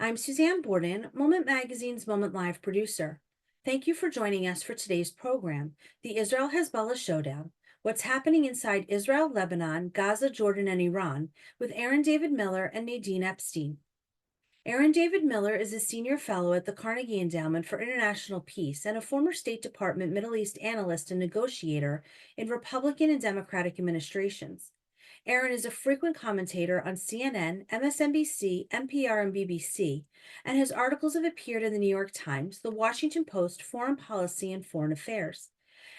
I'm Suzanne Borden, Moment Magazine's Moment Live producer. Thank you for joining us for today's program, the Israel-Hezbollah Showdown, What's Happening Inside Israel, Lebanon, Gaza, Jordan, and Iran, with Aaron David Miller and Nadine Epstein. Aaron David Miller is a senior fellow at the Carnegie Endowment for International Peace and a former State Department Middle East analyst and negotiator in Republican and Democratic administrations. Aaron is a frequent commentator on CNN, MSNBC, NPR, and BBC, and his articles have appeared in the New York Times, The Washington Post, Foreign Policy, and Foreign Affairs.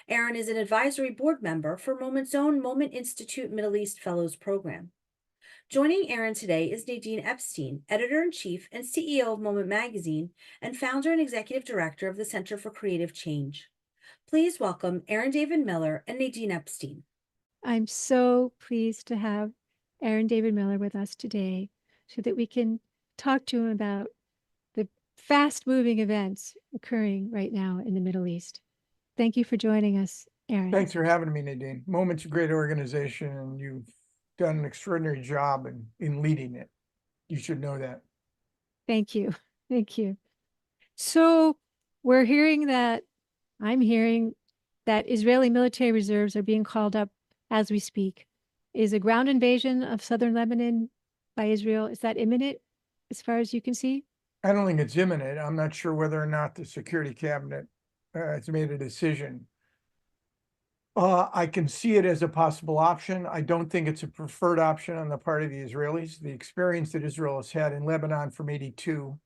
Aaron is an advisory board member for Moment's own Moment Institute Middle East Fellows Program. Joining Aaron today is Nadine Epstein, editor-in-chief and CEO of Moment Magazine and founder and executive director of the Center for Creative Change. Please welcome Aaron David Miller and Nadine Epstein. I'm so pleased to have Aaron David Miller with us today so that we can talk to him about the fast-moving events occurring right now in the Middle East. Thank you for joining us, Aaron. Thanks for having me, Nadine. Moment's a great organization, and you've done an extraordinary job in leading it. You should know that. Thank you. Thank you. So I'm hearing that Israeli military reserves are being called up as we speak. Is a ground invasion of southern Lebanon by Israel, is that imminent as far as you can see? I don't think it's imminent. I'm not sure whether or not the Security Cabinet has made a decision. I can see it as a possible option. I don't think it's a preferred option on the part of the Israelis. The experience that Israel has had in Lebanon from '82,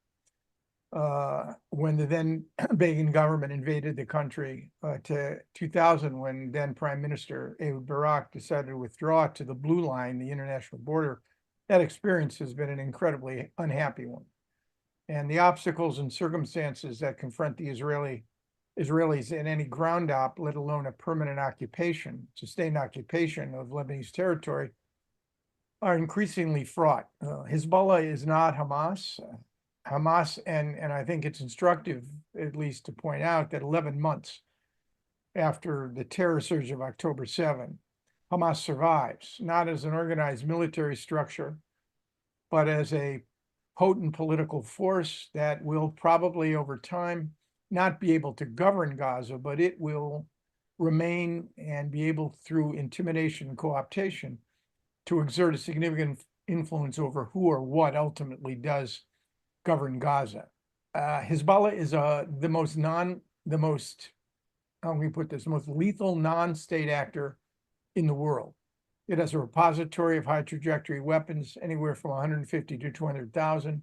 when the then Begin government invaded the country, to 2000, when then Prime Minister Ehud Barak decided to withdraw to the blue line, the international border. That experience has been an incredibly unhappy one. And the obstacles and circumstances that confront the Israelis in any ground op, let alone a permanent occupation, sustained occupation of Lebanese territory, are increasingly fraught. Hezbollah is not Hamas. And I think it's instructive, at least, to point out that 11 months after the terror surge of October 7, Hamas survives, not as an organized military structure, but as a potent political force that will probably over time not be able to govern Gaza, but it will remain and be able, through intimidation and co-optation, to exert a significant influence over who or what ultimately does govern Gaza. Hezbollah is the most lethal non-state actor in the world. It has a repository of high trajectory weapons, anywhere from 150 to 200,000.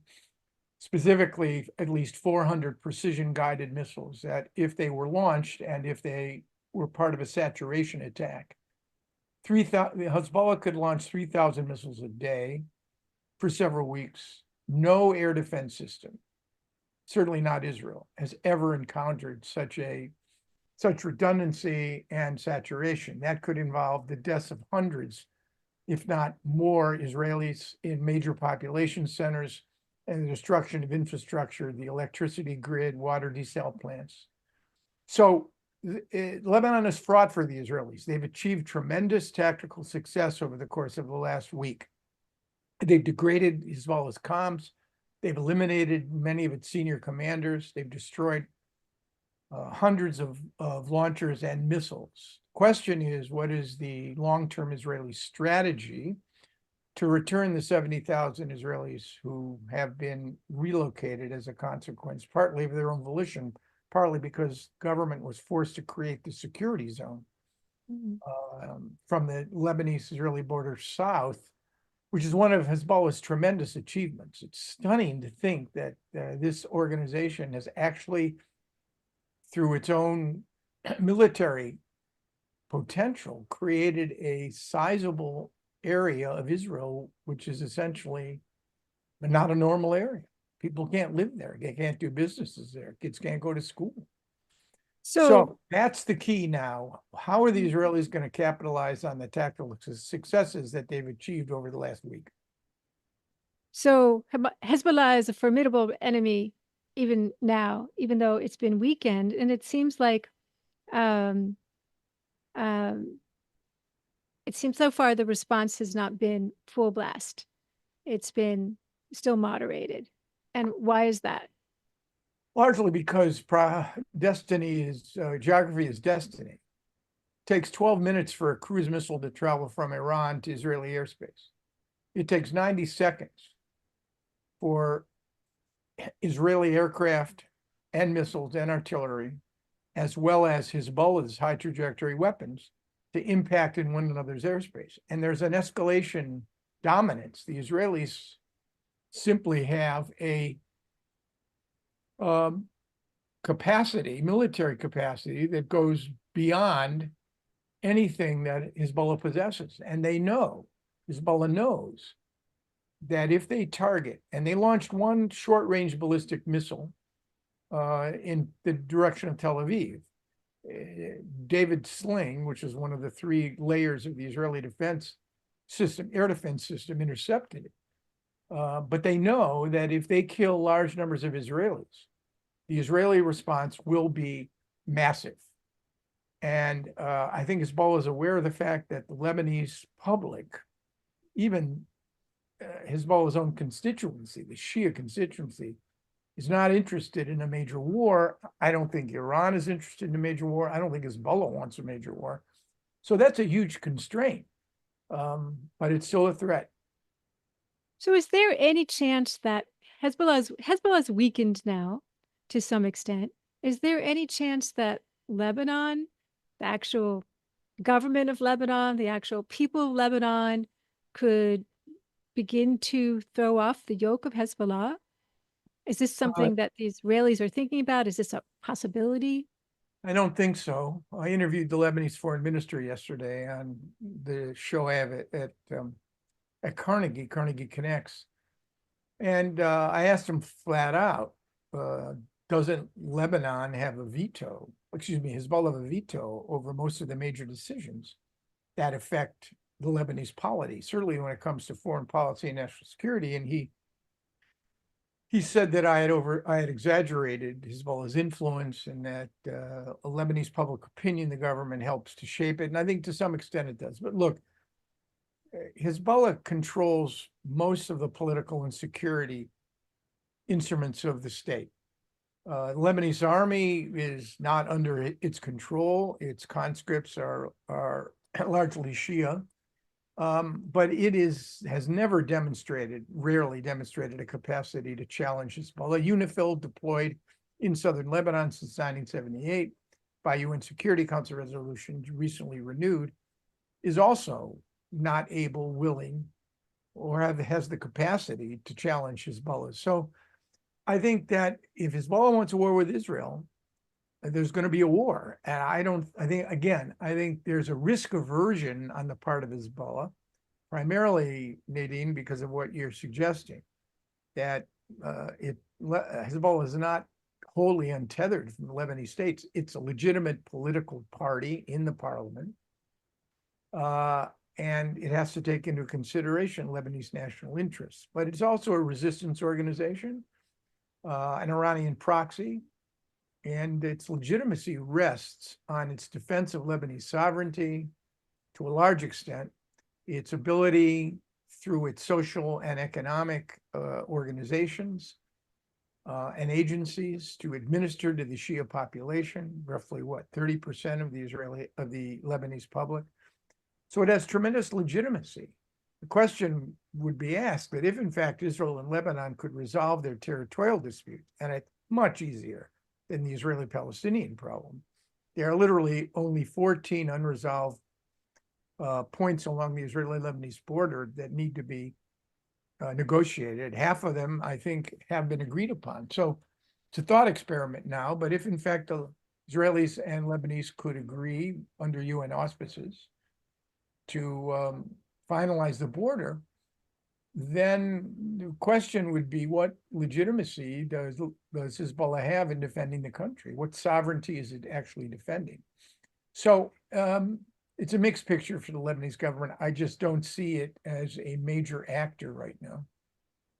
Specifically, at least 400 precision-guided missiles that, if they were launched and if they were part of a saturation attack, Hezbollah could launch 3,000 missiles a day for several weeks. No air defense system, certainly not Israel, has ever encountered such redundancy and saturation. That could involve the deaths of hundreds, if not more, Israelis in major population centers, and the destruction of infrastructure, the electricity grid, water desal plants. So Lebanon is fraught for the Israelis. They've achieved tremendous tactical success over the course of the last week. They've degraded Hezbollah's comms. They've eliminated many of its senior commanders. They've destroyed hundreds of launchers and missiles. Question is, what is the long-term Israeli strategy to return the 70,000 Israelis who have been relocated as a consequence, partly of their own volition, partly because government was forced to create the security zone from the Lebanese-Israeli border south, which is one of Hezbollah's tremendous achievements. It's stunning to think that this organization has actually, through its own military potential, created a sizable area of Israel, which is essentially not a normal area. People can't live there. They can't do businesses there. Kids can't go to school. So that's the key now. How are the Israelis going to capitalize on the tactical successes that they've achieved over the last week? So Hezbollah is a formidable enemy even now, even though it's been weakened. And it seems like it seems so far the response has not been full blast. It's been still moderated. And why is that? Largely because destiny is geography is destiny. Takes 12 minutes for a cruise missile to travel from Iran to Israeli airspace. It takes 90 seconds for Israeli aircraft and missiles and artillery, as well as Hezbollah's high trajectory weapons, to impact in one another's airspace. And there's an escalation dominance. The Israelis simply have a capacity, military capacity, that goes beyond anything that Hezbollah possesses. And they know, Hezbollah knows, that if they target, and they launched one short-range ballistic missile in the direction of Tel Aviv, David Sling, which is one of the 3 layers of the Israeli defense system, air defense system, intercepted it. But they know that if they kill large numbers of Israelis, the Israeli response will be massive. And I think Hezbollah is aware of the fact that the Lebanese public, even Hezbollah's own constituency, the Shia constituency, is not interested in a major war. I don't think Iran is interested in a major war. I don't think Hezbollah wants a major war. So that's a huge constraint, but it's still a threat. So is there any chance that Hezbollah's weakened now to some extent? Is there any chance that Lebanon, the actual government of Lebanon, the actual people of Lebanon, could begin to throw off the yoke of Hezbollah? Is this something that the Israelis are thinking about? Is this a possibility? I don't think so. I interviewed the Lebanese foreign minister yesterday on the show I have at Carnegie Connects. And I asked him flat out, doesn't Lebanon have a veto, Hezbollah have a veto over most of the major decisions that affect the Lebanese polity, certainly when it comes to foreign policy and national security. And he said that I had exaggerated Hezbollah's influence, and that a Lebanese public opinion, the government helps to shape it. And I think to some extent it does. But look, Hezbollah controls most of the political and security instruments of the state. Lebanese army is not under its control. Its conscripts are largely Shia. But it has never rarely demonstrated a capacity to challenge Hezbollah. UNIFIL, deployed in southern Lebanon since 1978 by UN Security Council resolution recently renewed, is also not able, willing, or has the capacity to challenge Hezbollah. So I think that if Hezbollah wants a war with Israel, there's going to be a war. And I think there's a risk aversion on the part of Hezbollah, primarily, Nadine, because of what you're suggesting, that Hezbollah is not wholly untethered from the Lebanese states. It's a legitimate political party in the parliament. And it has to take into consideration Lebanese national interests. But it's also a resistance organization, an Iranian proxy, and its legitimacy rests on its defense of Lebanese sovereignty to a large extent, its ability through its social and economic organizations and agencies to administer to the Shia population, roughly 30% of the Lebanese public. So it has tremendous legitimacy. The question would be asked that if in fact Israel and Lebanon could resolve their territorial dispute, and it's much easier than the Israeli-Palestinian problem. There are literally only 14 unresolved points along the Israeli-Lebanese border that need to be negotiated. Half of them, I think, have been agreed upon. So it's a thought experiment now, but if in fact the Israelis and Lebanese could agree under UN auspices to finalize the border, then the question would be, what legitimacy does Hezbollah have in defending the country? What sovereignty is it actually defending? So it's a mixed picture for the Lebanese government. I just don't see it as a major actor right now.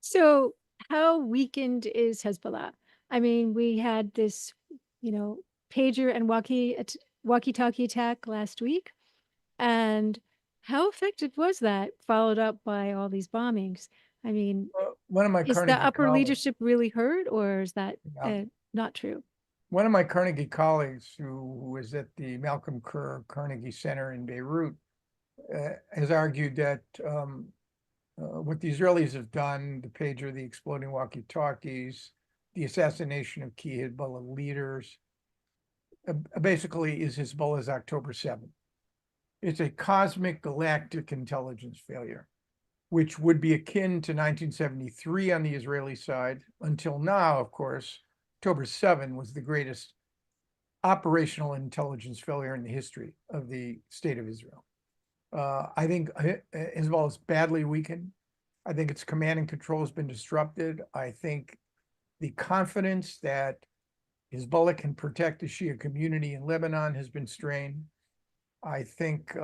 So how weakened is Hezbollah? I mean, we had this, pager and walkie-talkie attack last week, and How effective was that, followed up by all these bombings? I mean, One of my is the Carnegie upper colleagues, leadership really hurt, or is that yeah, not true? one of my Carnegie colleagues who was at the Malcolm Kerr Carnegie Center in Beirut has argued that what the Israelis have done, the pager, the exploding walkie-talkies, the assassination of key Hezbollah leaders, basically is Hezbollah's October 7th. It's a cosmic galactic intelligence failure, which would be akin to 1973 on the Israeli side. Until now, of course, October 7 was the greatest operational intelligence failure in the history of the state of Israel. I think Hezbollah is badly weakened. I think its command and control has been disrupted. I think the confidence that Hezbollah can protect the Shia community in Lebanon has been strained. I think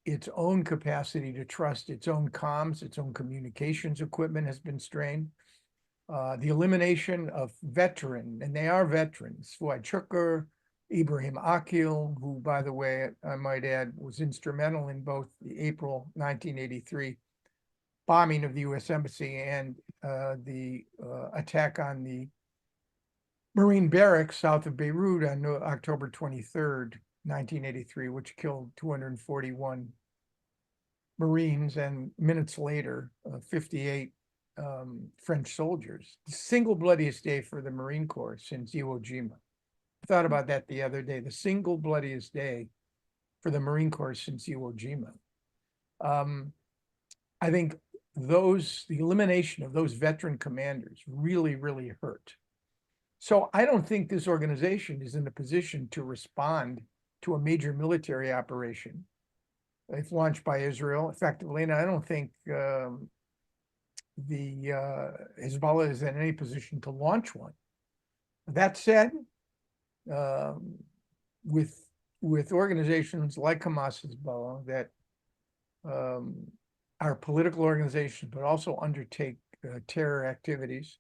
its own capacity to trust its own comms, its own communications equipment has been strained. The elimination of veteran, and they are veterans, Fuad Shukr, Ibrahim Akil, who, by the way, I might add, was instrumental in both the April 1983 bombing of the U.S. Embassy and the attack on the Marine barracks south of Beirut on October 23rd, 1983, which killed 241 Marines and minutes later, 58 French soldiers. The single bloodiest day for the Marine Corps since Iwo Jima. I thought about that the other day, the single bloodiest day for the Marine Corps since Iwo Jima. I think the elimination of those veteran commanders really, really hurt. So I don't think this organization is in a position to respond to a major military operation if launched by Israel effectively. And I don't think the Hezbollah is in any position to launch one. That said, with organizations like Hamas, Hezbollah, that are political organizations, but also undertake terror activities,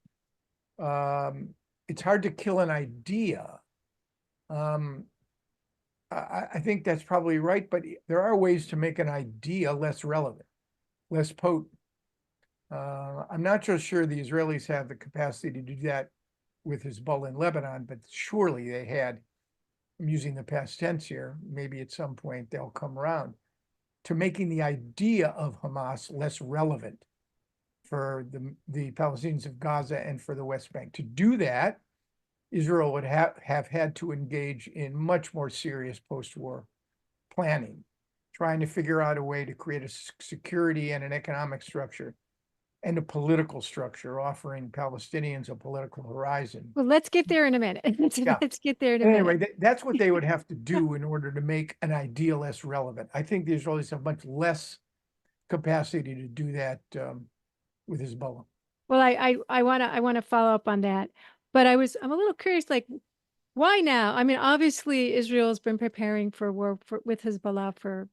it's hard to kill an idea. I think that's probably right, but there are ways to make an idea less relevant, less potent. I'm not so sure the Israelis have the capacity to do that with Hezbollah in Lebanon, but surely they had, I'm using the past tense here, maybe at some point they'll come around to making the idea of Hamas less relevant for the Palestinians of Gaza and for the West Bank. To do that, Israel would have had to engage in much more serious post-war planning, trying to figure out a way to create a security and an economic structure and a political structure, offering Palestinians a political horizon. Well, let's get there in a minute. Yeah. Let's get there in a minute. Anyway, that's what they would have to do in order to make an idea less relevant. I think the Israelis have much less capacity to do that with Hezbollah. Well, I wanna follow up on that, but I'm a little curious, like, why now? I mean, obviously Israel's been preparing for war with Hezbollah for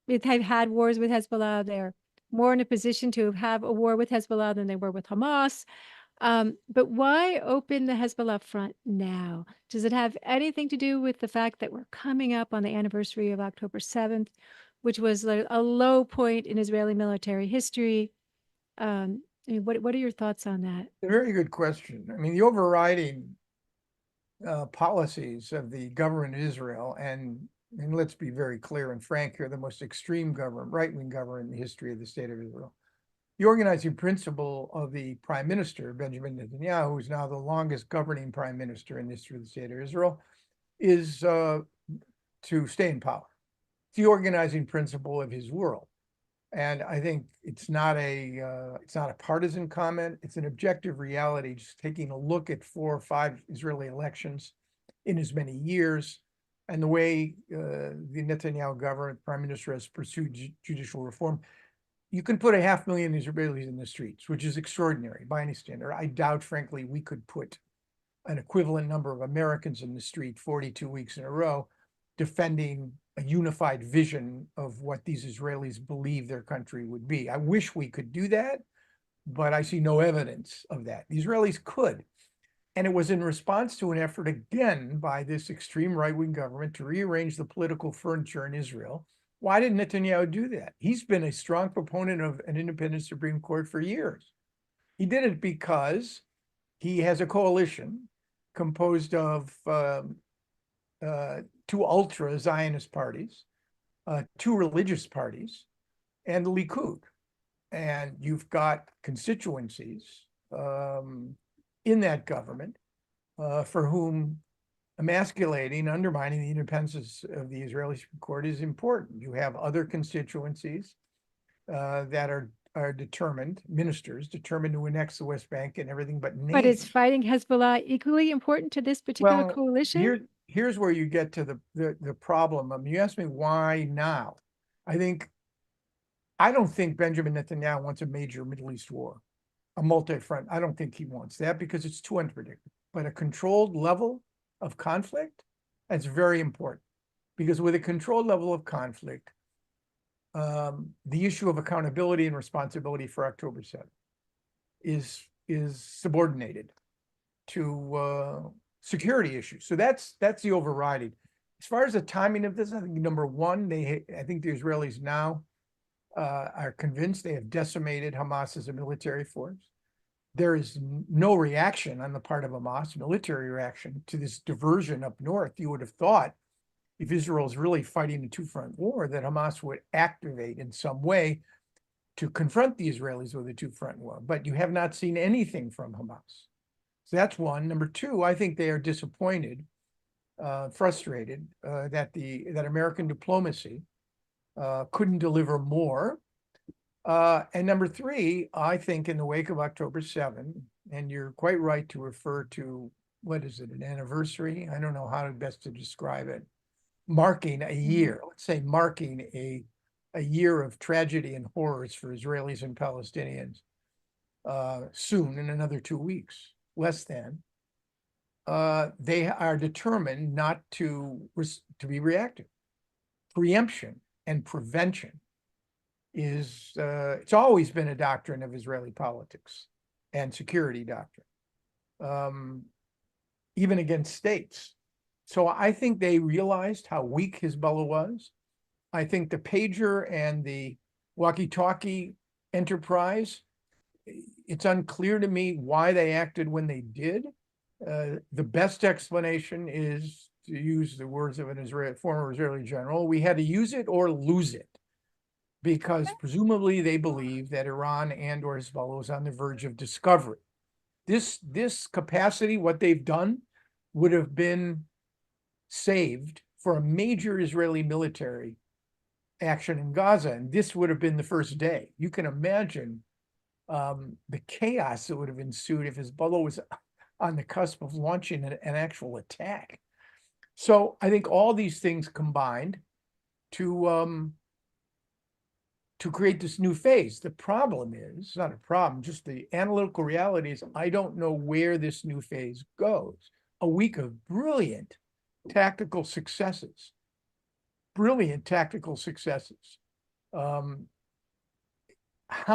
they've had wars with Hezbollah. They're more in a position to have a war with Hezbollah than they were with Hamas. But why open the Hezbollah front now? Does it have anything to do with the fact that we're coming up on the anniversary of October 7th, which was a low point in Israeli military history? I mean, what are your thoughts on that? A very good question. I mean, the overriding policies of the government of Israel, and let's be very clear and frank here, the most extreme government, right-wing government in the history of the state of Israel. The organizing principle of the prime minister, Benjamin Netanyahu, who is now the longest governing prime minister in the history of the state of Israel, is to stay in power. It's the organizing principle of his world. And I think it's not a partisan comment. It's an objective reality, just taking a look at 4 or 5 Israeli elections in as many years and the way the Netanyahu government, prime minister, has pursued judicial reform. You can put 500,000 Israelis in the streets, which is extraordinary by any standard. I doubt, frankly, we could put an equivalent number of Americans in the street 42 weeks in a row defending a unified vision of what these Israelis believe their country would be. I wish we could do that, but I see no evidence of that. The Israelis could. And it was in response to an effort again by this extreme right-wing government to rearrange the political furniture in Israel Why did Netanyahu do that? He's been a strong proponent of an independent Supreme Court for years. He did it because he has a coalition composed of two ultra-Zionist parties, two religious parties, and the Likud. And you've got constituencies in that government for whom emasculating, undermining the independence of the Israeli Supreme Court is important. You have other constituencies that are determined, ministers determined to annex the West Bank and everything but But is names. fighting Hezbollah equally important to this particular Well, coalition? here's where you get to the problem. I mean, you asked me why now. I don't think Benjamin Netanyahu wants a major Middle East war, a multi-front. I don't think he wants that because it's too unpredictable. But a controlled level of conflict, that's very important. Because with a controlled level of conflict, the issue of accountability and responsibility for October 7th is subordinated to security issues. So that's the overriding. As far as the timing of this, I think number one, I think the Israelis now are convinced they have decimated Hamas as a military force. There is no reaction on the part of Hamas, military reaction, to this diversion up north. You would have thought if Israel is really fighting a two-front war, that Hamas would activate in some way to confront the Israelis with a two-front war. But you have not seen anything from Hamas. So that's one. Number two, I think they are disappointed, frustrated that American diplomacy couldn't deliver more. And number three, I think in the wake of October 7, and you're quite right to refer to, what is it, an anniversary? I don't know how best to describe it. Marking a year, let's say marking a year of tragedy and horrors for Israelis and Palestinians soon, in another 2 weeks, less than. They are determined not to be reactive. Preemption and prevention is, it's always been a doctrine of Israeli politics and security doctrine, even against states. So I think they realized how weak Hezbollah was. I think the pager and the walkie-talkie enterprise, it's unclear to me why they acted when they did. The best explanation is, to use the words of an former Israeli general, we had to use it or lose it, because presumably they believe that Iran and or Hezbollah was on the verge of discovery. This capacity, what they've done, would have been saved for a major Israeli military action in Gaza, and this would have been the first day. You can imagine the chaos that would have ensued if Hezbollah was on the cusp of launching an actual attack. So I think all these things combined to create this new phase. The problem is, it's not a problem, just the analytical reality is I don't know where this new phase goes. A week of brilliant tactical successes, how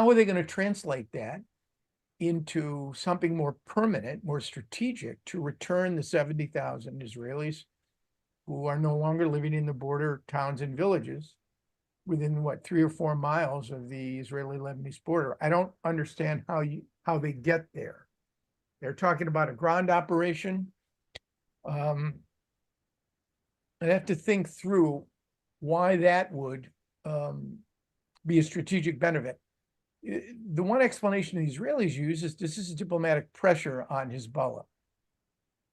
are they going to translate that into something more permanent, more strategic, to return the 70,000 Israelis who are no longer living in the border towns and villages within, what, 3 or 4 miles of the Israeli-Lebanese border? I don't understand how they get there. They're talking about a ground operation. I'd have to think through why that would be a strategic benefit. The one explanation the Israelis use is this is diplomatic pressure on Hezbollah.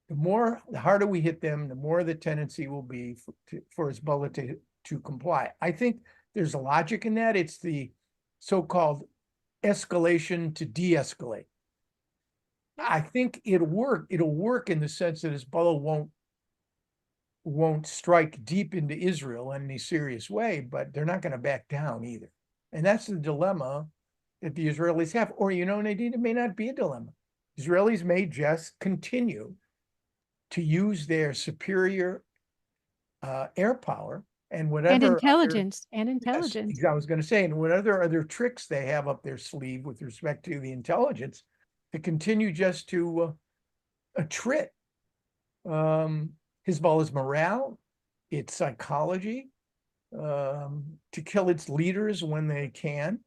The harder we hit them, the more the tendency will be for Hezbollah to comply. I think there's a logic in that. It's the so-called escalation to de-escalate. I think it'll work. It'll work in the sense that Hezbollah won't strike deep into Israel in any serious way, but they're not going to back down either. And that's the dilemma that the Israelis have. Or, Nadine, it may not be a dilemma. Israelis may just continue to use their superior air power and whatever intelligence. Yes, I was going to say, and what other tricks they have up their sleeve with respect to the intelligence to continue just to attrit Hezbollah's morale, its psychology, to kill its leaders when they can,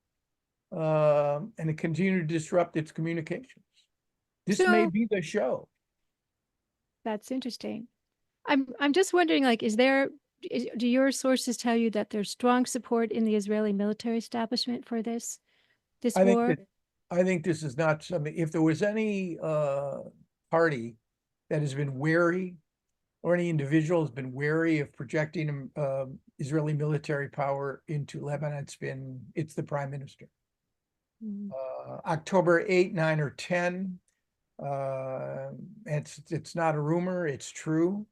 and to continue to disrupt its communications. This may So be the show. that's interesting. I'm just wondering, like, do your sources tell you that there's strong support in the Israeli military establishment for this I think war? that I think this is not something. If there was any party that has been wary, or any individual has been wary of projecting Israeli military power into Lebanon, it's the prime minister. Mm. October 8, 9, or 10. It's not a rumor, it's true.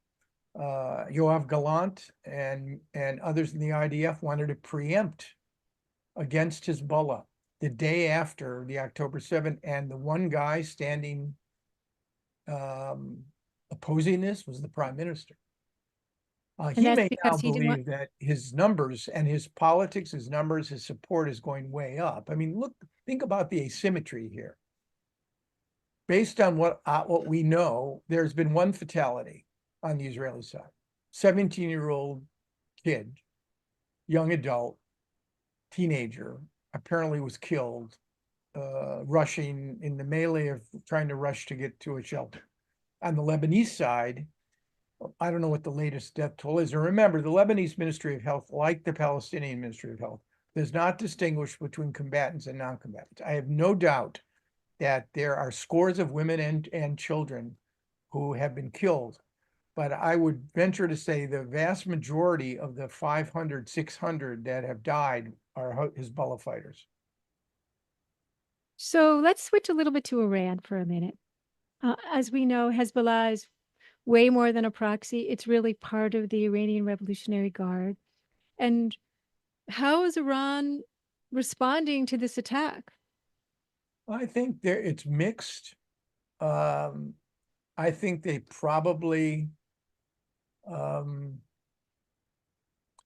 Yoav Gallant and others in the IDF wanted to preempt against Hezbollah the day after the October 7th, and the one guy standing opposing this was the prime minister. And He that's may now because he didn't want. believe that his numbers and his politics, his numbers, his support is going way up. I mean, think about the asymmetry here. Based on what we know, there's been one fatality on the Israeli side. 17-year-old kid, young adult, teenager, apparently was killed rushing in the melee of trying to rush to get to a shelter. On the Lebanese side, I don't know what the latest death toll is. And remember, the Lebanese Ministry of Health, like the Palestinian Ministry of Health, does not distinguish between combatants and non-combatants. I have no doubt that there are scores of women and children who have been killed. But I would venture to say the vast majority of the 500, 600 that have died are Hezbollah fighters. So let's switch a little bit to Iran for a minute. As we know, Hezbollah is way more than a proxy. It's really part of the Iranian Revolutionary Guard. And how is Iran responding to this attack? I think it's mixed. I think they probably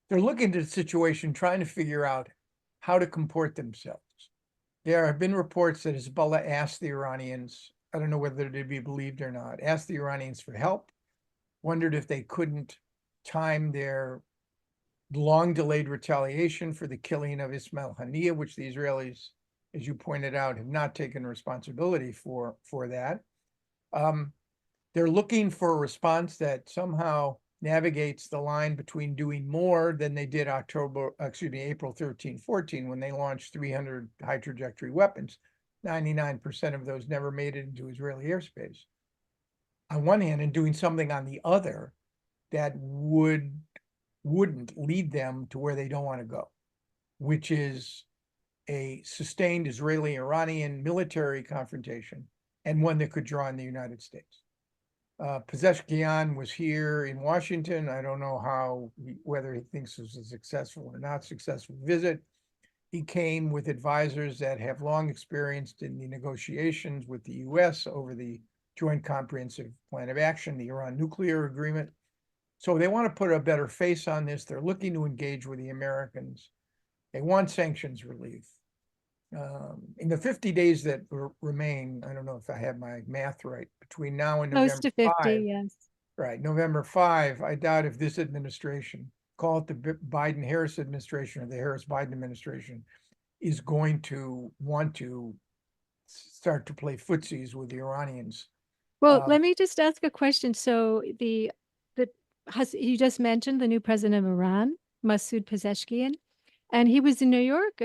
they're looking at the situation, trying to figure out how to comport themselves. There have been reports that Hezbollah asked the Iranians, I don't know whether to be believed or not, asked the Iranians for help, wondered if they couldn't time their long delayed retaliation for the killing of Ismail Haniyeh, which the Israelis, as you pointed out, have not taken responsibility for that. They're looking for a response that somehow navigates the line between doing more than they did April 13, 14, when they launched 300 high trajectory weapons. 99% of those never made it into Israeli airspace. On one hand, and doing something on the other that wouldn't lead them to where they don't want to go, which is a sustained Israeli-Iranian military confrontation, and one that could draw in the United States. Pezeshkian was here in Washington. I don't know whether he thinks this was a successful or not successful visit. He came with advisors that have long experienced in the negotiations with the US over the Joint Comprehensive Plan of Action, the Iran nuclear agreement. So they want to put a better face on this. They're looking to engage with the Americans. They want sanctions relief. In the 50 days that remain, I don't know if I have my math right, between now and Close November to 50, 5, yes. right, November 5, I doubt if this administration, call it the Biden-Harris administration or the Harris-Biden administration, is going to want to start to play footsies with the Iranians. Well, let me just ask a question. So you just mentioned the new president of Iran, Masoud Pezeshkian, and he was in New York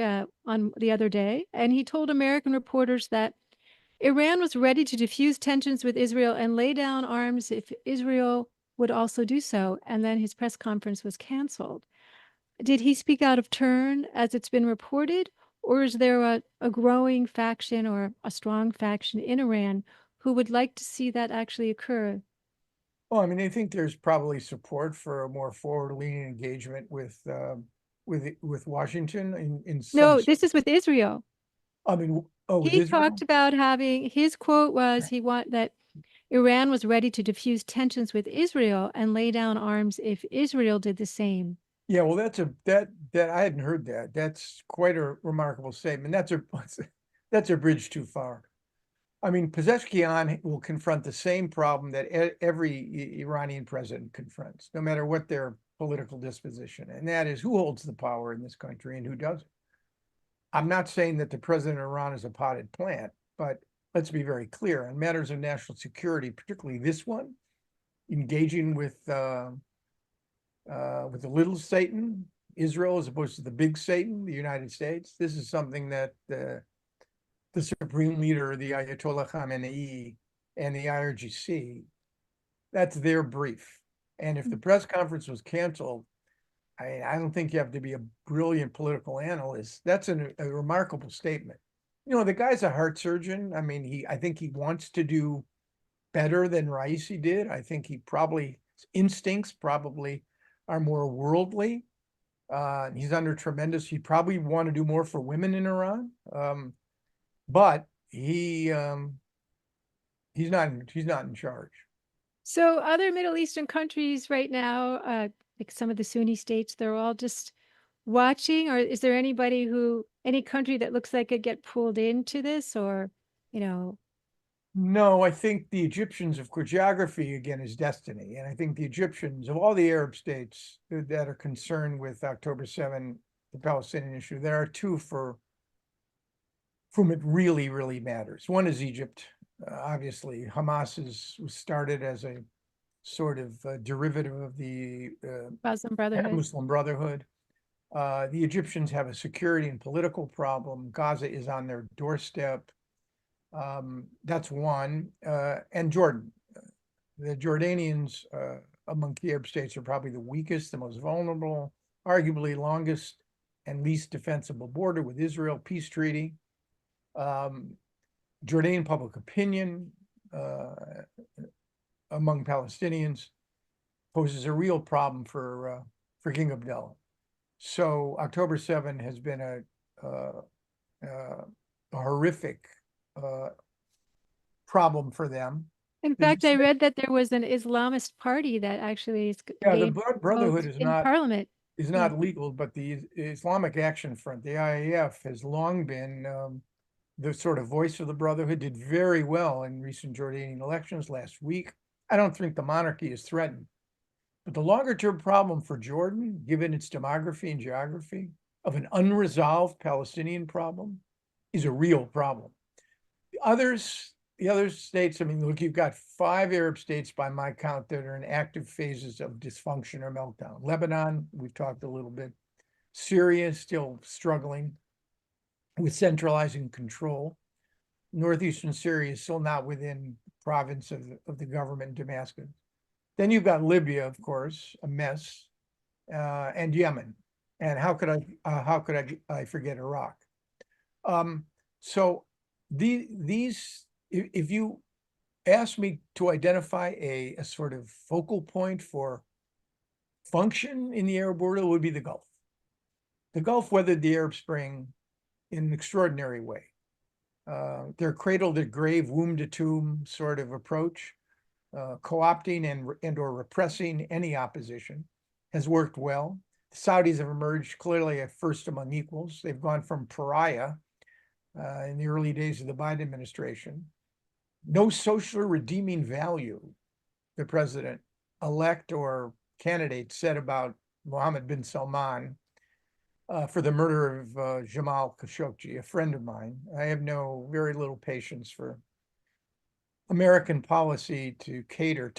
on the other day, and he told American reporters that Iran was ready to diffuse tensions with Israel and lay down arms if Israel would also do so. And then his press conference was canceled. Did he speak out of turn, as it's been reported, or is there a growing faction or a strong faction in Iran who would like to see that actually occur? Well, I mean, I think there's probably support for a more forward-leaning engagement with Washington in some. No, this is with Israel. I mean, with He Israel. talked about his quote was that Iran was ready to diffuse tensions with Israel and lay down arms if Israel did the same. Yeah, well, that I hadn't heard that. That's quite a remarkable statement. That's a bridge too far. I mean, Pezeshkian will confront the same problem that every Iranian president confronts, no matter what their political disposition, and that is who holds the power in this country and who doesn't. I'm not saying that the president of Iran is a potted plant, but let's be very clear on matters of national security, particularly this one, engaging with the little Satan, Israel, as opposed to the big Satan, the United States. This is something that the supreme leader, the Ayatollah Khamenei, and the IRGC, that's their brief. And if the press conference was canceled, I don't think you have to be a brilliant political analyst. That's a remarkable statement. You know, the guy's a heart surgeon. I mean, I think he wants to do better than Raisi did. I think his instincts probably are more worldly. He's under tremendous, he'd probably want to do more for women in Iran. But he's not in charge. So other Middle Eastern countries right now, like some of the Sunni states, they're all just watching, or is there any country that looks like it get pulled into this, or, you know? No, I think the Egyptians, of course, geography again is destiny. And I think the Egyptians, of all the Arab states that are concerned with October 7, the Palestinian issue, there are two for whom it really, really matters. One is Egypt. Obviously, Hamas was started as a sort of derivative of the Muslim Brotherhood. Muslim Brotherhood. The Egyptians have a security and political problem. Gaza is on their doorstep. That's one. And Jordan. The Jordanians among the Arab states are probably the weakest, the most vulnerable, arguably longest and least defensible border with Israel, peace treaty. Jordanian public opinion among Palestinians poses a real problem for King Abdullah. So October 7 has been a horrific problem for them. In fact, I read that there was an Islamist party that actually the Brotherhood is in not Parliament. legal, but the Islamic Action Front, the IAF, has long been the sort of voice of the Brotherhood. Did very well in recent Jordanian elections last week. I don't think the monarchy is threatened, but the longer term problem for Jordan, given its demography and geography, of an unresolved Palestinian problem, is a real problem. The other states, I mean, look, you've got 5 Arab states by my count that are in active phases of dysfunction or meltdown. Lebanon, we've talked a little bit. Syria is still struggling with centralizing control. Northeastern Syria is still not within province of the government in Damascus. Then you've got Libya, of course, a mess, and Yemen. And how could I forget Iraq? So these, if you ask me to identify a sort of focal point for function in the Arab world, it would be the Gulf. The Gulf weathered the Arab Spring in an extraordinary way. Their cradle to grave, womb to tomb sort of approach, co-opting and or repressing any opposition, has worked well. The Saudis have emerged clearly at first among equals. They've gone from pariah in the early days of the Biden administration. No social redeeming value, the president-elect or candidate said about Mohammed bin Salman for the murder of Jamal Khashoggi, a friend of mine. I have very little patience for American policy to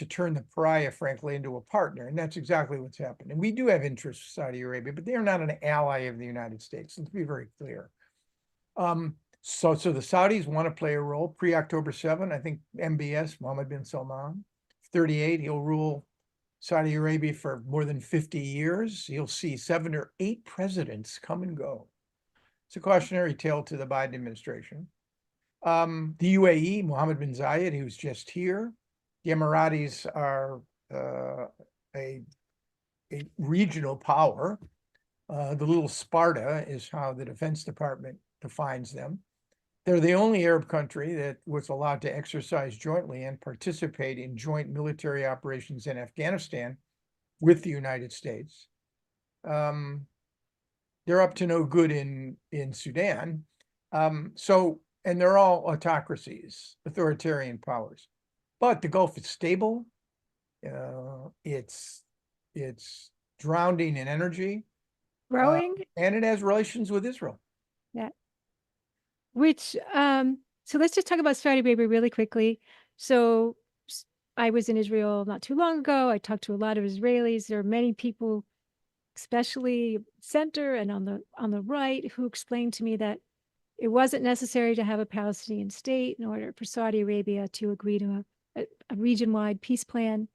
turn the pariah, frankly, into a partner. And that's exactly what's happened. And we do have interests with Saudi Arabia, but they are not an ally of the United States. Let's be very clear. So the Saudis want to play a role pre-October 7. I think MBS, Mohammed bin Salman, 38, he'll rule Saudi Arabia for more than 50 years. You'll see 7 or 8 presidents come and go. It's a cautionary tale to the Biden administration. The UAE, Mohammed bin Zayed, who's just here. The Emiratis are a regional power. The little Sparta is how the Defense Department defines them. They're the only Arab country that was allowed to exercise jointly and participate in joint military operations in Afghanistan with the United States. They're up to no good in Sudan. And they're all autocracies, authoritarian powers. But the Gulf is stable. It's drowning in energy, Growing. and it has relations with Israel. Yeah. Which, so let's just talk about Saudi Arabia really quickly. So I was in Israel not too long ago. I talked to a lot of Israelis. There are many people, especially center and on the right, who explained to me that it wasn't necessary to have a Palestinian state in order for Saudi Arabia to agree to a region-wide peace plan.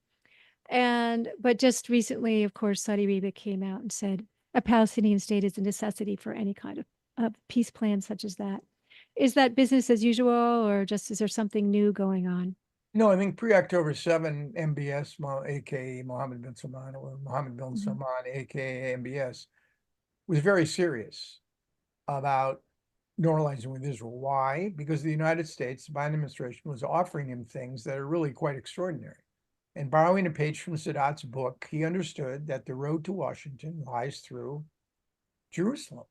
But just recently, of course, Saudi Arabia came out and said a Palestinian state is a necessity for any kind of peace plan such as that. Is that business as usual, or just is there something new going on? No, I think pre-October 7, MBS, aka Mohammed bin Salman, or Mohammed bin Mhm. Salman, aka MBS, was very serious about normalizing with Israel. Why? Because the United States, the Biden administration, was offering him things that are really quite extraordinary. And borrowing a page from Sadat's book, he understood that the road to Washington lies through Jerusalem.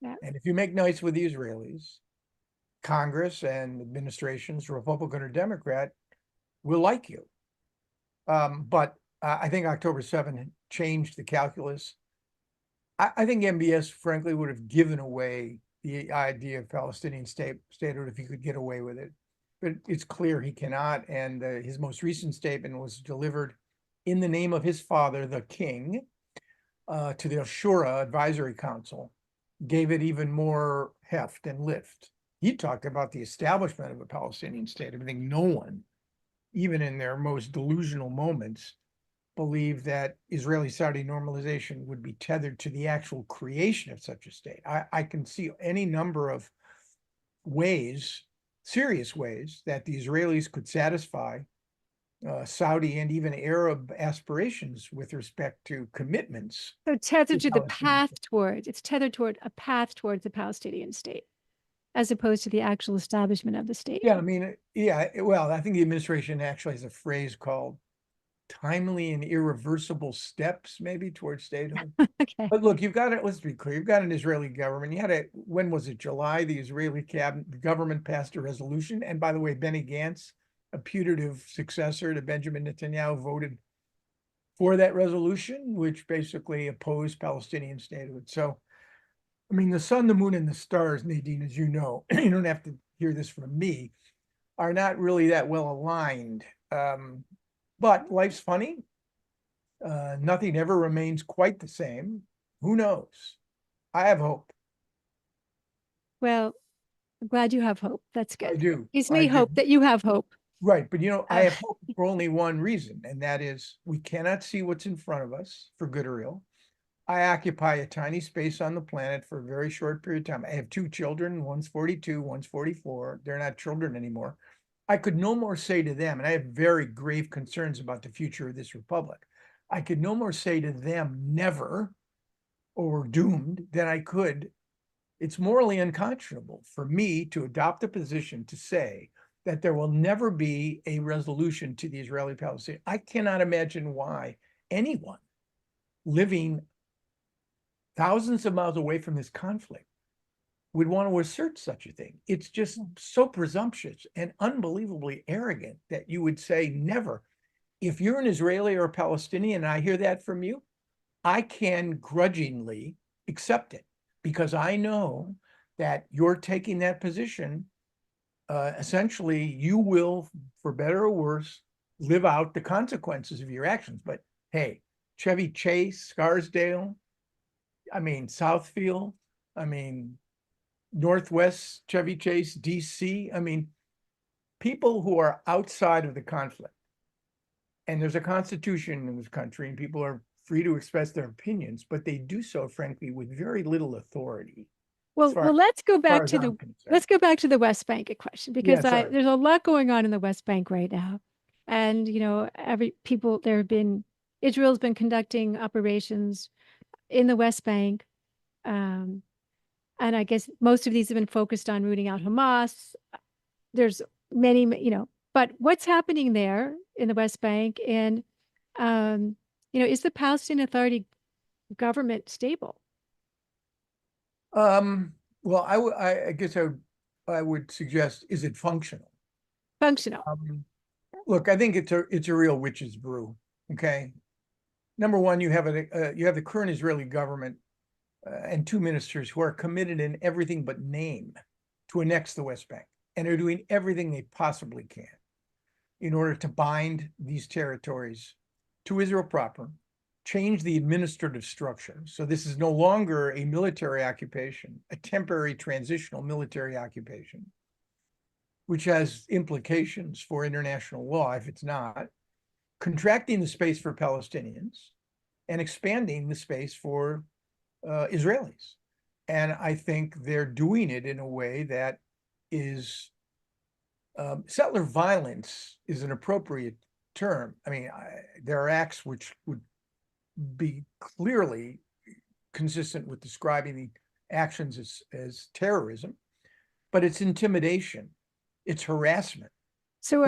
Yeah. And if you make nice with the Israelis, Congress and administrations, Republican or Democrat, will like you. But I think October 7 changed the calculus. I think MBS, frankly, would have given away the idea of Palestinian statehood if he could get away with it. But it's clear he cannot. And his most recent statement was delivered in the name of his father, the king, to the Shura Advisory Council, gave it even more heft and lift. He talked about the establishment of a Palestinian state. I think no one, even in their most delusional moments, believed that Israeli-Saudi normalization would be tethered to the actual creation of such a state. I can see any number of ways, serious ways, that the Israelis could satisfy Saudi and even Arab aspirations with respect to commitments. So tethered to the Palestinian path towards, it's tethered toward a path towards the Palestinian state, as opposed to the actual establishment of the state. Yeah, I mean, yeah, well, I think the administration actually has a phrase called timely and irreversible steps, maybe, towards statehood. Okay. But look, you've got it. Let's be clear. You've got an Israeli government. You had a, when was it? July, the Israeli cabinet, government passed a resolution. And by the way, Benny Gantz, a putative successor to Benjamin Netanyahu, voted for that resolution, which basically opposed Palestinian statehood. So, I mean, the sun, the moon, and the stars, Nadine, as you know, you don't have to hear this from me, are not really that well aligned. But life's funny. Nothing ever remains quite the same. Who knows? I have hope. Well, I'm glad you have hope. That's I good. do. Gives I me do. hope that you have hope. Right. But, I Uh, have hope for only one reason, and that is we cannot see what's in front of us, for good or ill. I occupy a tiny space on the planet for a very short period of time. I have two children, one's 42, one's 44. They're not children anymore. I could no more say to them, and I have very grave concerns about the future of this republic. I could no more say to them never or doomed than I could. It's morally unconscionable for me to adopt a position to say that there will never be a resolution to the Israeli-Palestinian. I cannot imagine why anyone living thousands of miles away from this conflict would want to assert such a thing. It's just so presumptuous and unbelievably arrogant that you would say never. If you're an Israeli or a Palestinian, and I hear that from you, I can grudgingly accept it because I know that you're taking that position. Essentially, you will, for better or worse, live out the consequences of your actions. But hey, Chevy Chase, Scarsdale, I mean, Southfield, I mean, Northwest Chevy Chase, DC. I mean, people who are outside of the conflict, and there's a constitution in this country, and people are free to express their opinions, but they do so, frankly, with very little authority. well, let's go back to the I'm concerned. West Bank question, because Yeah, sorry. there's a lot going on in the West Bank right now, and Israel's been conducting operations in the West Bank, and I guess most of these have been focused on rooting out Hamas. There's many, but what's happening there in the West Bank, and is the Palestinian Authority government stable? Well, I guess I would suggest, is it functional? Functional. Look, I think it's a real witch's brew. Okay. Number one, you have the current Israeli government and two ministers who are committed in everything but name to annex the West Bank, and are doing everything they possibly can in order to bind these territories to Israel proper, change the administrative structure. So this is no longer a military occupation, a temporary transitional military occupation, which has implications for international law if it's not, contracting the space for Palestinians and expanding the space for Israelis. And I think they're doing it in a way that is settler violence is an appropriate term. I mean, there are acts which would be clearly consistent with describing the actions as terrorism, but it's intimidation, it's harassment. So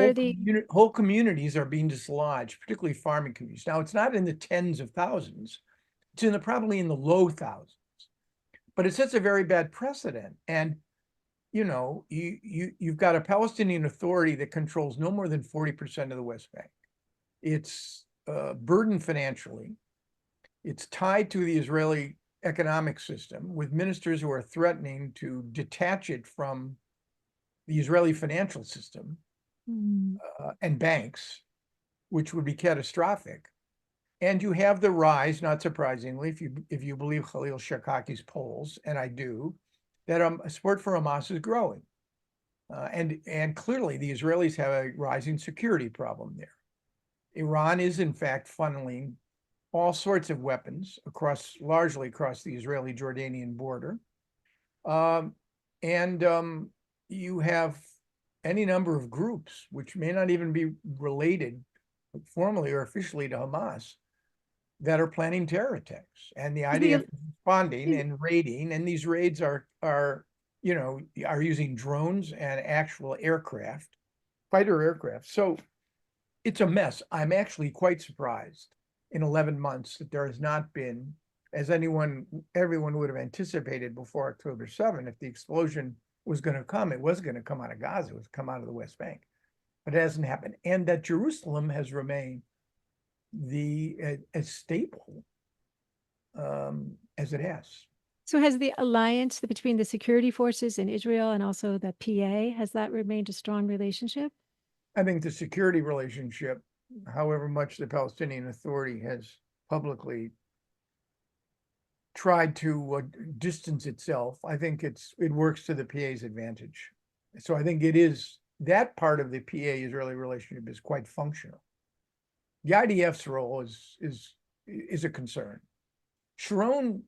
Whole communities are being dislodged, particularly farming communities. Now, it's not in the tens of thousands, it's probably in the low thousands, but it sets a very bad precedent. And you've got a Palestinian Authority that controls no more than 40% of the West Bank. It's burdened financially. It's tied to the Israeli economic system, with ministers who are threatening to detach it from the Israeli financial system and banks, which would be catastrophic. And you have the rise, not surprisingly, if you believe Khalil Shakaki's polls, and I do, that support for Hamas is growing. And clearly the Israelis have a rising security problem there. Iran is in fact funneling all sorts of weapons largely across the Israeli-Jordanian border. You have any number of groups, which may not even be related formally or officially to Hamas, that are planning terror attacks. And the idea of responding and raiding, and these raids are using drones and actual aircraft, fighter aircraft. So it's a mess. I'm actually quite surprised in 11 months that there has not been, as everyone would have anticipated before October 7, if the explosion was going to come, it was going to come out of Gaza, it was come out of the West Bank. But it hasn't happened. And that Jerusalem has remained as stable as it has. So has the alliance between the security forces in Israel and also the PA, has that remained a strong relationship? I think the security relationship, however much the Palestinian Authority has publicly tried to distance itself, I think it works to the PA's advantage. So I think that part of the PA-Israeli relationship is quite functional. The IDF's role is a concern. Sharon,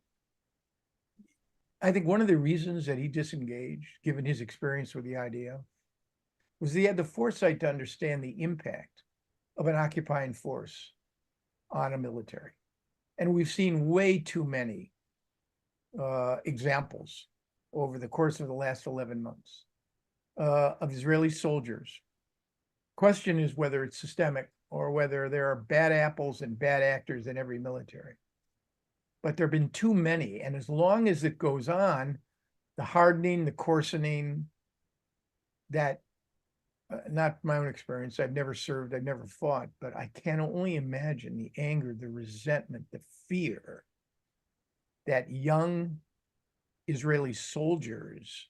I think one of the reasons that he disengaged, given his experience with the IDF, was he had the foresight to understand the impact of an occupying force on a military. And we've seen way too many examples over the course of the last 11 months of Israeli soldiers. Question is whether it's systemic or whether there are bad apples and bad actors in every military. But there have been too many. And as long as it goes on, the hardening, the coarsening, that, not my own experience, I've never served, I've never fought, but I can only imagine the anger, the resentment, the fear that young Israeli soldiers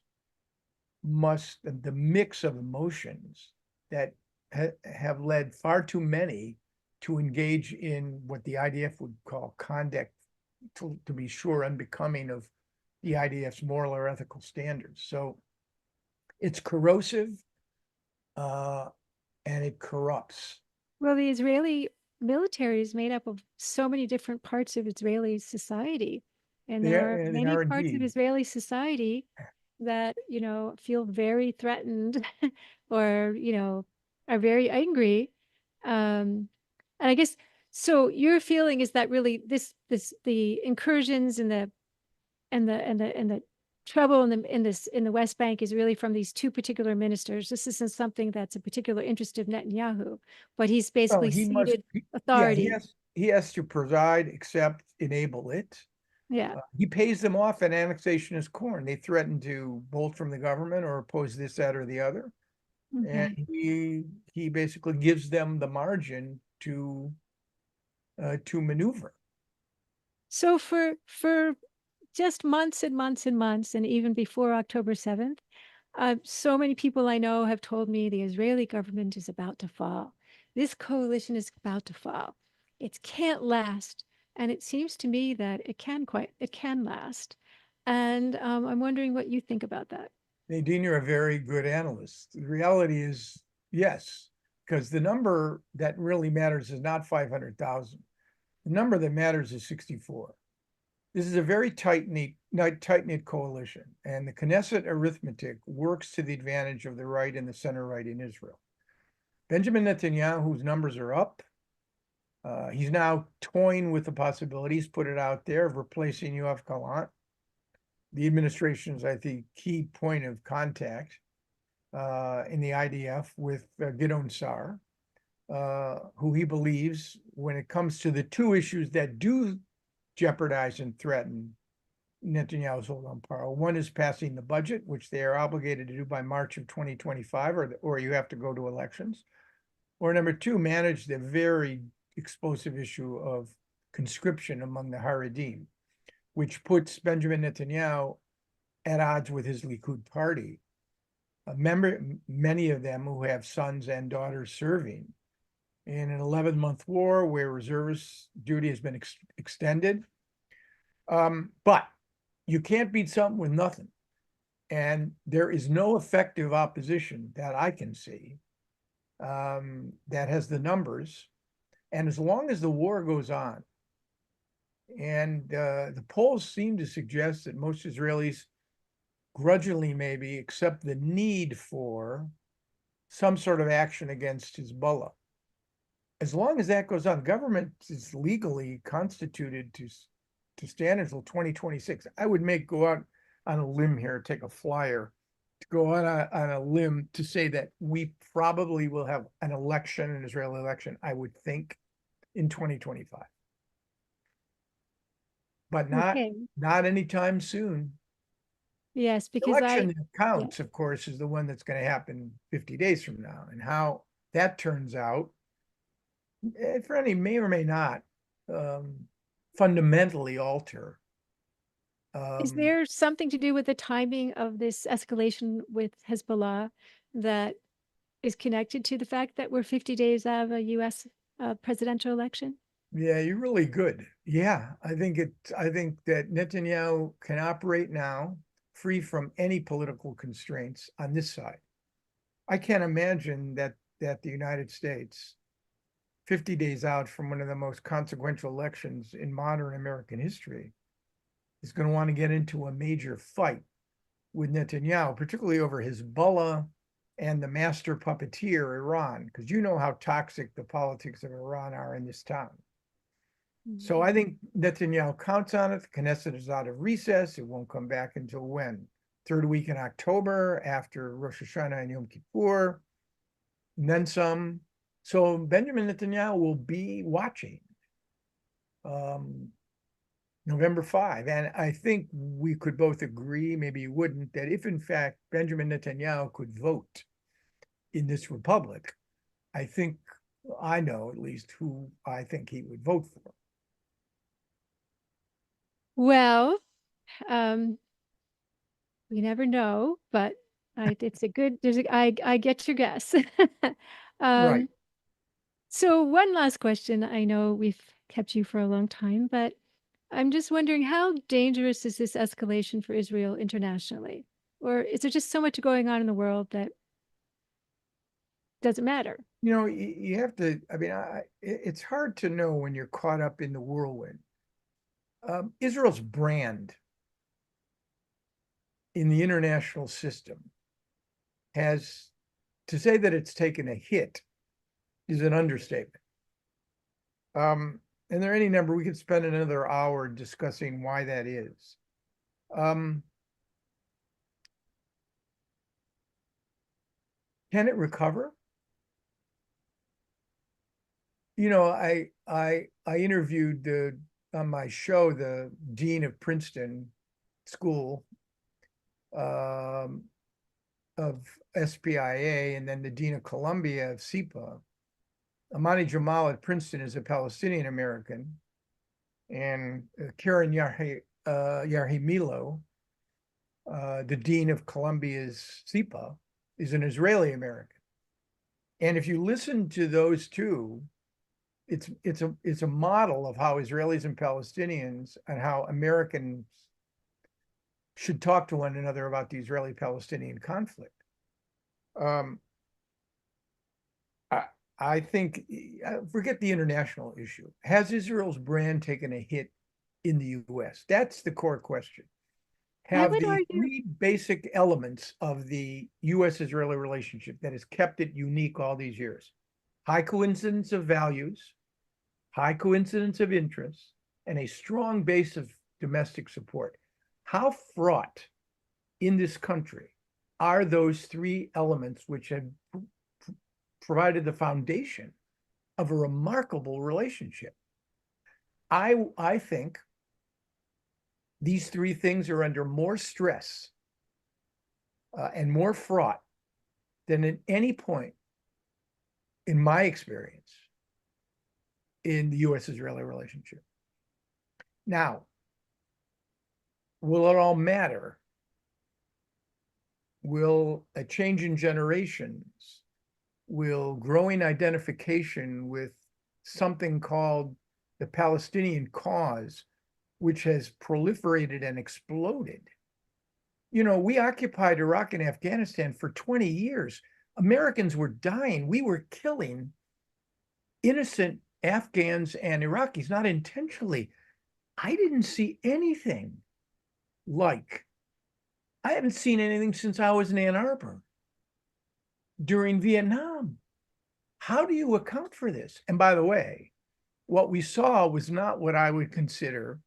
the mix of emotions that have led far too many to engage in what the IDF would call conduct, to be sure, unbecoming of the IDF's moral or ethical standards. So it's corrosive and it corrupts. Well, the Israeli military is made up of so many different parts of Israeli society. And there are many parts of Israeli society that, feel very threatened or, are very angry. And I guess, so your feeling is that really the incursions and the trouble in the West Bank is really from these two particular ministers. This isn't something that's a particular interest of Netanyahu, but he's basically ceded authority. Yeah, he has to preside, accept, enable it. Yeah. He pays them off in annexation as corn. They threaten to bolt from the government or oppose this, that, or the other. Okay. And he basically gives them the margin to to maneuver. So for just months and months and months, and even before October 7th, so many people I know have told me the Israeli government is about to fall. This coalition is about to fall. It can't last. And it seems to me that it can last. And I'm wondering what you think about that. Nadine, you're a very good analyst. The reality is, yes, because the number that really matters is not 500,000. The number that matters is 64. This is a very tight-knit coalition, and the Knesset arithmetic works to the advantage of the right and the center right in Israel. Benjamin Netanyahu's numbers are up. He's now toying with the possibilities, put it out there, of replacing Yoav Gallant. The administration's, I think, key point of contact in the IDF with Gideon Sa'ar, who he believes, when it comes to the two issues that do jeopardize and threaten Netanyahu's hold on power. One is passing the budget, which they are obligated to do by March of 2025, or you have to go to elections. Or number two, manage the very explosive issue of conscription among the Haredim, which puts Benjamin Netanyahu at odds with his Likud party. Many of them who have sons and daughters serving in an 11-month war where reservist duty has been extended. But you can't beat something with nothing. And there is no effective opposition that I can see that has the numbers. And as long as the war goes on, and the polls seem to suggest that most Israelis grudgingly maybe accept the need for some sort of action against Hezbollah. As long as that goes on, government is legally constituted to stand until 2026. I would go out on a limb here, take a flyer, to go on a limb to say that we probably will have an election, an Israeli election, I would think, in 2025. But Okay. not anytime soon. Yes, The because election that yeah. counts, of course, is the one that's going to happen 50 days from now. And how that turns out, for any may or may not fundamentally alter. Is there something to do with the timing of this escalation with Hezbollah that is connected to the fact that we're 50 days out of a U.S. Presidential election? Yeah, you're really good. Yeah, I think that Netanyahu can operate now free from any political constraints on this side. I can't imagine that the United States, 50 days out from one of the most consequential elections in modern American history, is going to want to get into a major fight with Netanyahu, particularly over Hezbollah and the master puppeteer, Iran, because you know how toxic the politics of Iran are in this town. So I think Netanyahu counts on it. The Knesset is out of recess. It won't come back until when? Third week in October, after Rosh Hashanah and Yom Kippur, and then some. So Benjamin Netanyahu will be watching November 5. And I think we could both agree, maybe you wouldn't, that if in fact Benjamin Netanyahu could vote in this republic, I think I know at least who I think he would vote for. Well, we never know, but it's a good, I get your guess. Right. So one last question. I know we've kept you for a long time, but I'm just wondering, how dangerous is this escalation for Israel internationally? Or is there just so much going on in the world that doesn't matter? You know, you have to, I mean, it's hard to know when you're caught up in the whirlwind. Israel's brand in the international system has, to say that it's taken a hit is an understatement. And there are any number, we could spend another hour discussing why that is. Can it recover? You know, I interviewed on my show the dean of Princeton School of SPIA, and then the dean of Columbia of SIPA, Amani Jamal at Princeton is a Palestinian American, and Karen Yarhimilo, the dean of Columbia's SIPA, is an Israeli American. And if you listen to those two, it's a model of how Israelis and Palestinians and how Americans should talk to one another about the Israeli-Palestinian conflict. I think, forget the international issue. Has Israel's brand taken a hit in the US? That's the core question. Have would the argue- three basic elements of the US-Israeli relationship that has kept it unique all these years: high coincidence of values, high coincidence of interests, and a strong base of domestic support. How fraught in this country are those three elements which have provided the foundation of a remarkable relationship? I think these three things are under more stress and more fraught than at any point in my experience in the US-Israeli relationship. Now, will it all matter? Will a change in generations, will growing identification with something called the Palestinian cause, which has proliferated and exploded? You know, we occupied Iraq and Afghanistan for 20 years. Americans were dying. We were killing innocent Afghans and Iraqis, not intentionally. I didn't see anything like, I haven't seen anything since I was in Ann Arbor during Vietnam. How do you account for this? And by the way, what we saw was not what I would consider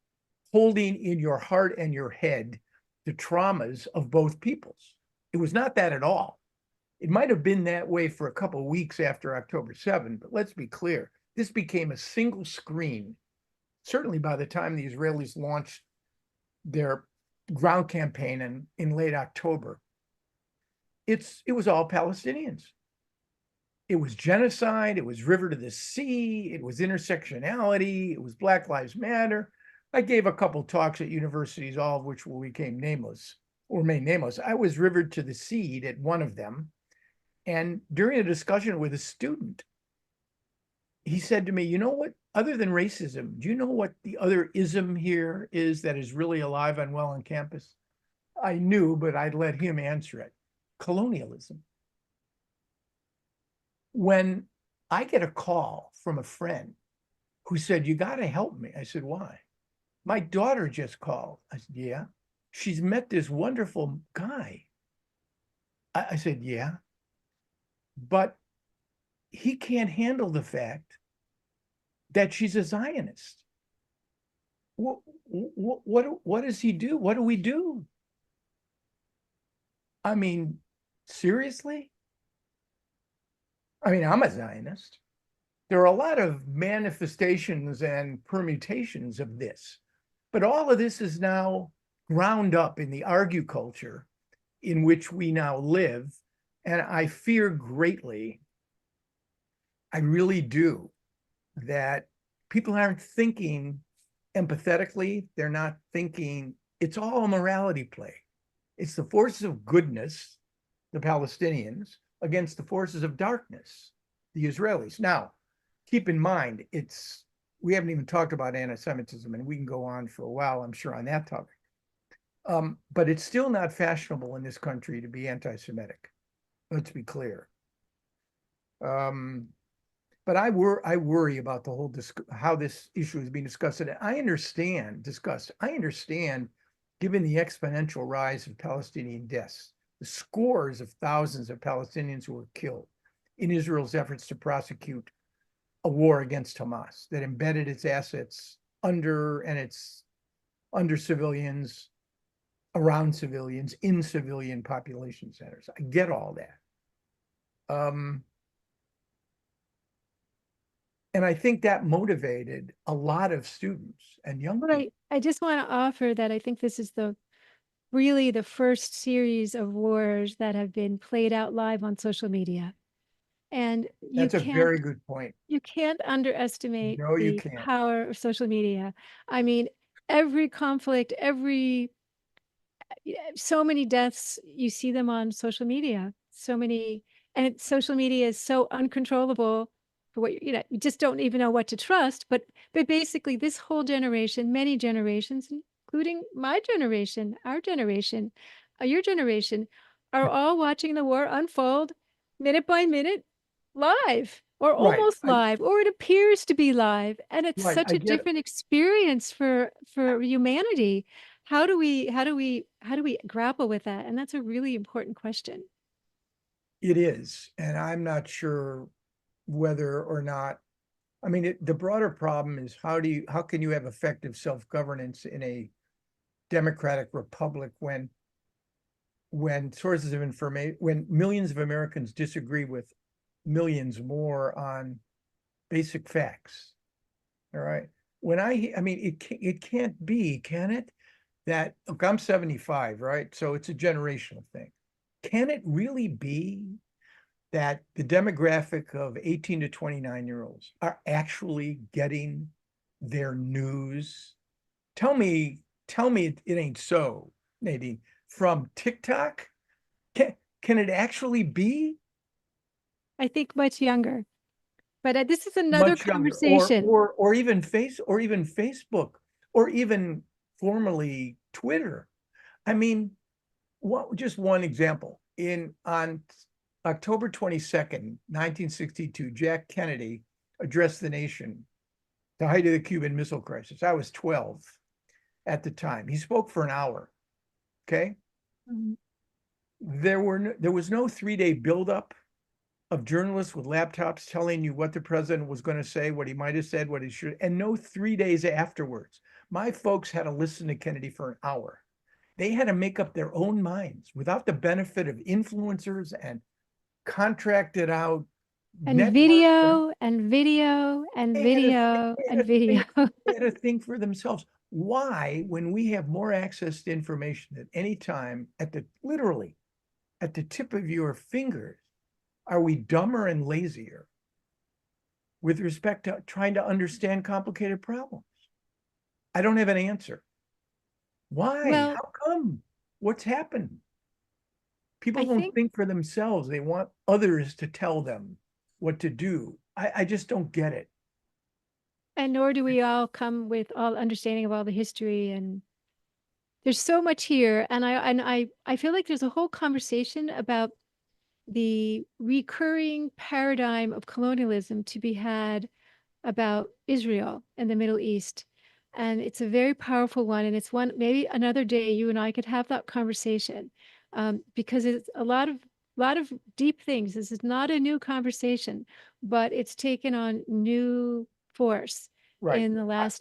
holding in your heart and your head the traumas of both peoples. It was not that at all. It might have been that way for a couple of weeks after October 7, but let's be clear. This became a single screen, certainly by the time the Israelis launched their ground campaign in late October. It was all Palestinians. It was genocide. It was river to the sea. It was intersectionality. It was Black Lives Matter. I gave a couple talks at universities, all of which will became nameless or remain nameless. I was rivered to the sea at one of them. And during a discussion with a student, he said to me, you know what, other than racism, do you know what the other ism here is that is really alive and well on campus? I knew, but I'd let him answer it. Colonialism. When I get a call from a friend who said, you got to help me. I said, why? My daughter just called. I said, yeah. She's met this wonderful guy. I said, yeah. But he can't handle the fact that she's a Zionist. What does he do? What do we do? I mean, seriously? I mean, I'm a Zionist. There are a lot of manifestations and permutations of this, but all of this is now ground up in the argue culture in which we now live. And I fear greatly, I really do, that people aren't thinking empathetically. They're not thinking, it's all a morality play. It's the forces of goodness, the Palestinians, against the forces of darkness, the Israelis. Now, keep in mind, we haven't even talked about anti-Semitism, and we can go on for a while, I'm sure, on that topic. But it's still not fashionable in this country to be anti-Semitic. Let's be clear. But I worry about the whole how this issue is being discussed. And I understand, given the exponential rise of Palestinian deaths, the scores of thousands of Palestinians who were killed in Israel's efforts to prosecute a war against Hamas that embedded its assets under civilians, around civilians, in civilian population centers. I get all that. And I think that motivated a lot of students and young people. Right. I just want to offer that I think this is really the first series of wars that have been played out live on social media. And That's a very good point. you can't underestimate No, you the can't. power of social media. I mean, every conflict, so many deaths, you see them on social media. So many, and social media is so uncontrollable for what, you just don't even know what to trust. But basically this whole generation, many generations, including my generation, our generation, your generation, are all watching the war unfold minute by minute, live or Right. almost live, or it appears to be live. And it's Right. such I a get different experience for humanity. How do we grapple with that? And that's a really important question. it is, and I'm not sure whether or not, I mean, the broader problem is how can you have effective self-governance in a democratic republic when sources of information, when millions of Americans disagree with millions more on basic facts. All right. I mean, it can't be, can it? That, look, I'm 75, right? So it's a generational thing. Can it really be that the demographic of 18 to 29-year-olds are actually getting their news? Tell me it ain't so, Nadine. From TikTok? Can it actually be I think much younger. But this is another much younger? Or conversation. or even Facebook, or even formerly Twitter? I mean, just one example. On October 22nd, 1962, Jack Kennedy addressed the nation, the height of the Cuban Missile Crisis. I was 12 at the time. He spoke for an hour. Okay. Mhm. There was no 3-day buildup of journalists with laptops telling you what the president was going to say, what he might have said, what he should, and no 3 days afterwards. My folks had to listen to Kennedy for an hour. They had to make up their own minds without the benefit of influencers and contracted out And networks. video and video and video and video. They had to think for themselves. Why, when we have more access to information at any time, literally at the tip of your fingers, are we dumber and lazier with respect to trying to understand complicated problems? I don't have an answer. Why? Well, How come? What's happened? People I won't think, think for themselves. They want others to tell them what to do. I just don't get it. and nor do we all come with all understanding of all the history, and there's so much here. And I feel like there's a whole conversation about the recurring paradigm of colonialism to be had about Israel and the Middle East. And it's a very powerful one. And it's one, maybe another day you and I could have that conversation, because it's a lot of deep things. This is not a new conversation, but it's taken on new force Right.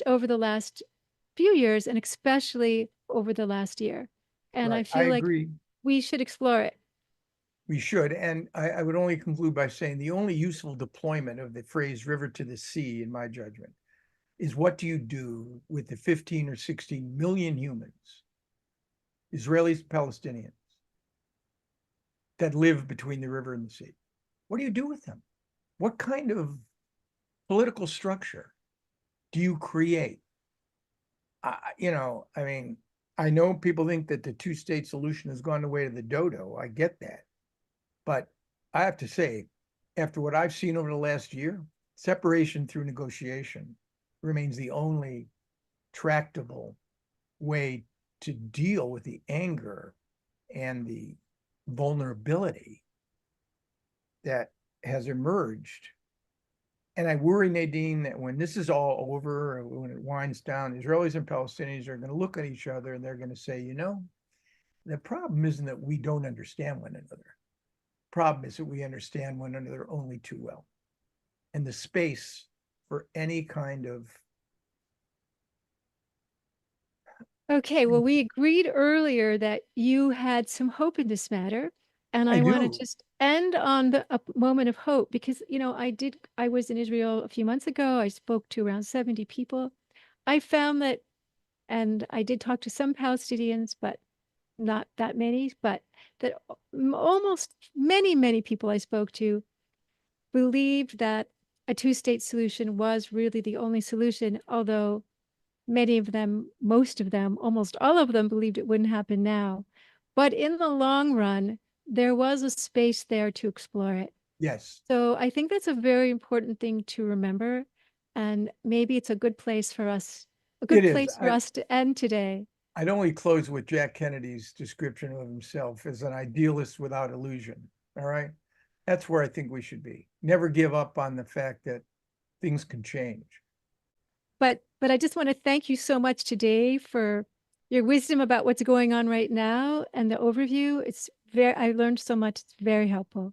over the last few years, and especially over the last year. And I Right. I feel like agree. we should explore it. We should. And I would only conclude by saying the only useful deployment of the phrase river to the sea, in my judgment, is what do you do with the 15 or 16 million humans, Israelis, Palestinians, that live between the river and the sea? What do you do with them? What kind of political structure do you create? I mean, I know people think that the two-state solution has gone the way of the dodo. I get that. But I have to say, after what I've seen over the last year, separation through negotiation remains the only tractable way to deal with the anger and the vulnerability that has emerged. And I worry, Nadine, that when this is all over, or when it winds down, Israelis and Palestinians are going to look at each other and they're going to say, the problem isn't that we don't understand one another. Problem is that we understand one another only too well. And the space for any kind of Okay, well, we agreed earlier that you had some hope in this matter, and I I want to do. just end on a moment of hope because, I was in Israel a few months ago. I spoke to around 70 people. I found that, and I did talk to some Palestinians, but not that many, but that almost many, many people I spoke to believed that a two-state solution was really the only solution, although many of them, most of them, almost all of them believed it wouldn't happen now. But in the long run, there was a space there to explore it. Yes, So I think that's a very important thing to remember. And maybe it's a good place for us, a good it is. place for us to end today. I'd only close with Jack Kennedy's description of himself as an idealist without illusion. All right. That's where I think we should be. Never give up on the fact that things can change. But I just want to thank you so much today for your wisdom about what's going on right now and the overview. I learned so much. It's very helpful.